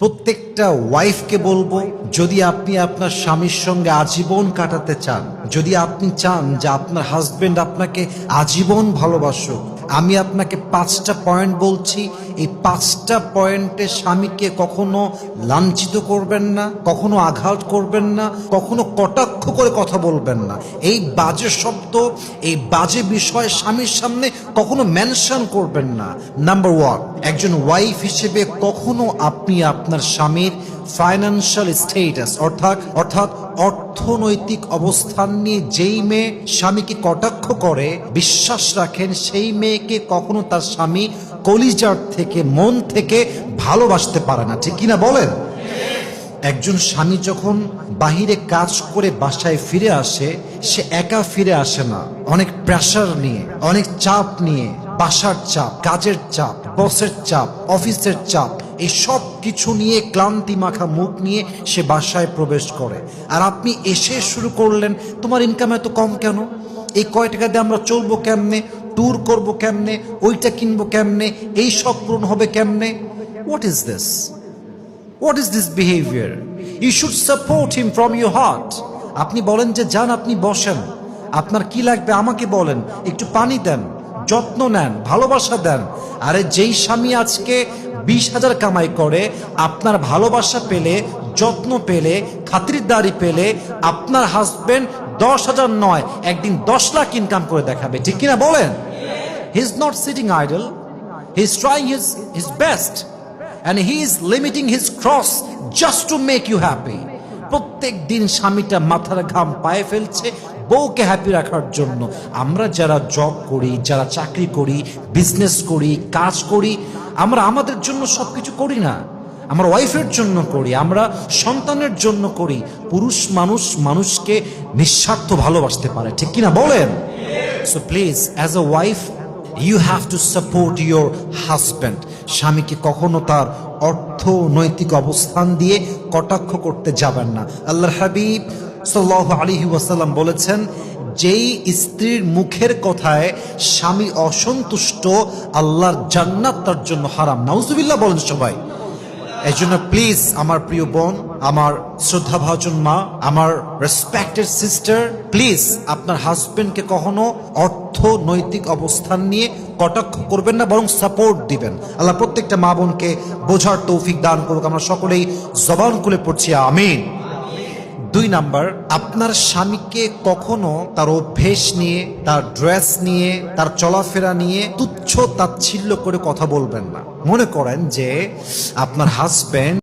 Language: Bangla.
প্রত্যেকটা ওয়াইফকে বলবো, যদি আপনি আপনার স্বামীর সঙ্গে আজীবন কাটাতে চান, যদি আপনি চান যে আপনার হাজবেন্ড আপনাকে আজীবন ভালোবাসুক, আমি আপনাকে 5টা পয়েন্ট বলছি। এই 5টা পয়েন্টে স্বামীকে কখনো লাঞ্ছিত করবেন না, কখনো আঘাত করবেন না, কখনো কটাক্ষ করে কথা বলবেন না। এই বাজে শব্দ, এই বাজে বিষয় স্বামীর সামনে কখনো মেনশন করবেন না। নাম্বার 1, একজন ওয়াইফ হিসেবে কখনো আপনি আপনার স্বামীর ফাইন্যান্সিয়াল স্ট্যাটাস অর্থাৎ অর্থনৈতিক অবস্থান নিয়ে যেই মেয়ে স্বামীকে কটাক্ষ করে, বিশ্বাস রাখেন সেই মেয়েকে কখনো তার স্বামী কলিজার থেকে, মন থেকে ভালোবাসতে পারে না। ঠিক কিনা বলেন? একজন স্বামী যখন বাহিরে কাজ করে বাসায় ফিরে আসে, সে একা ফিরে আসে না, অনেক প্রেশার নিয়ে, অনেক চাপ নিয়ে, বাসার চাপ, কাজের চাপ, বসের চাপ, অফিসের চাপ, এই সব কিছু নিয়ে ক্লান্তি মাখা মুখ নিয়ে সে বাসায় প্রবেশ করে। আর আপনি এসে শুরু করলেন, তোমার ইনকাম এত কম কেন, এই কয় টাকা দিয়ে আমরা চলবো কেমনে, ট্যুর করবো কেমনে, ওইটা কিনবো কেমনে, এই সব পূরণ হবে কেমনে। What is this? What is this behavior? You should support him from your heart. আপনি বলেন যে যান, আপনি বসেন, আপনার কি লাগবে আমাকে বলেন, একটু পানি দেন, যত্ন নেন, ভালোবাসা দেন। আরে যেই স্বামী আজকে 20,000 কামাই করে, আপনার ভালোবাসা পেলে, যত্ন পেলে, খাতিরদারি পেলে, আপনার হাজবেন্ড 10,000 নয়, একদিন 10 লাখ ইনকাম করে দেখাবে। ঠিক কিনা বলেন? He is not sitting idle. He is trying his best. And he is limiting his cross just to make you happy. প্রত্যেক দিন স্বামীটা মাথার ঘাম পায়ে ফেলছে বউকে হ্যাপি রাখার জন্য। আমরা যারা জব করি, যারা চাকরি করি, বিজনেস করি, কাজ করি, আমরা আমাদের জন্য সবকিছু করি না, আমরা ওয়াইফের জন্য করি, আমরা সন্তানের জন্য করি। পুরুষ মানুষ মানুষকে নিঃস্বার্থ ভালোবাসতে পারে। ঠিক কিনা বলেন? So please, as a wife, you have to support your husband. স্বামীকে কখনো তার অর্থনৈতিক অবস্থান দিয়ে কটাক্ষ করতে যাবেন না। আল্লাহর হাবিব সাল্লাল্লাহু আলাইহি ওয়াসাল্লাম বলেছেন, যেই স্ত্রীর মুখের কথায় স্বামী অসন্তুষ্ট, আল্লাহর জান্নাত তার জন্য হারাম। নাউজুবিল্লাহ বলেন সবাই। এই জন্য প্লিজ আমার প্রিয় বোন, আমার শ্রদ্ধাভাজন মা, আমার রেসপেক্টেড সিস্টার, প্লিজ আপনার হাজবেন্ডকে কখনো অর্থনৈতিক অবস্থান নিয়ে কটাক্ষ করবেন না, বরং সাপোর্ট দিবেন। আল্লাহ প্রত্যেকটা মা বোনকে বোঝার তৌফিক দান করুক। আমরা সকলেই জবান খুলে পড়ছি আমিন। 2 নাম্বার, আপনার স্বামীকে কখনো তার অভ্যেস নিয়ে, তার ড্রেস নিয়ে, তার চলাফেরা নিয়ে তুচ্ছ তাচ্ছিল্য করে কথা বলবেন না। মনে করেন যে আপনার হাজবেন্ড